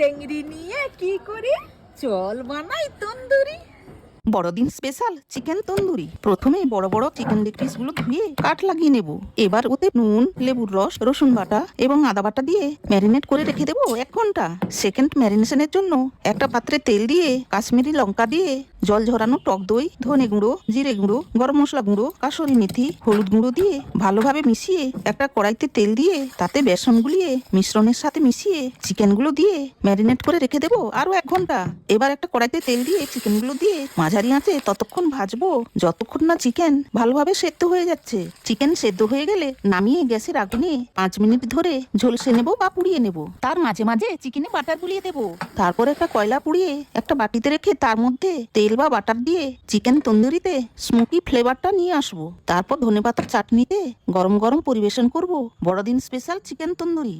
টেংরি নিয়ে কি করি, চল বানাই তন্দুরি। বড়দিন স্পেশাল চিকেন তন্দুরি। প্রথমেই বড় বড় চিকেন লেগ পিস গুলো ধুয়ে কাট লাগিয়ে নেব। এবার ওতে নুন, লেবুর রস, রসুন বাটা এবং আদা বাটা দিয়ে ম্যারিনেট করে রেখে দেবো 1 ঘন্টা। সেকেন্ড ম্যারিনেশনের জন্য একটা পাত্রে তেল দিয়ে কাশ্মীরি লঙ্কা দিয়ে জল ঝরানো টক দই, ধনে গুঁড়ো, জিরে গুঁড়ো, গরম মশলা গুঁড়ো, কাসুরি মেথি, হলুদ গুঁড়ো দিয়ে ভালোভাবে মিশিয়ে একটা কড়াইতে তেল দিয়ে তাতে বেসন গুলিয়ে মিশ্রণের সাথে মিশিয়ে চিকেনগুলো দিয়ে ম্যারিনেট করে রেখে দেবো আরো 1 ঘন্টা। এবার একটা কড়াইতে তেল দিয়ে চিকেনগুলো দিয়ে মাঝারি আঁচে ততক্ষণ ভাজবো যতক্ষণ না চিকেন ভালোভাবে সেদ্ধ হয়ে যাচ্ছে। চিকেন সেদ্ধ হয়ে গেলে নামিয়ে গ্যাসের আগুনে 5 মিনিট ধরে ঝলসে নেবো বা পুড়িয়ে নেব। তার মাঝে মাঝে চিকেনে বাটার গুলিয়ে দেবো। তারপর একটা কয়লা পুড়িয়ে একটা বাটিতে রেখে তার মধ্যে তেল বা বাটার দিয়ে চিকেন তন্দুরিতে স্মোকি ফ্লেভারটা নিয়ে আসবো। তারপর ধনেপাতার চাটনিতে গরম গরম পরিবেশন করব বড়দিন স্পেশাল চিকেন তন্দুরি।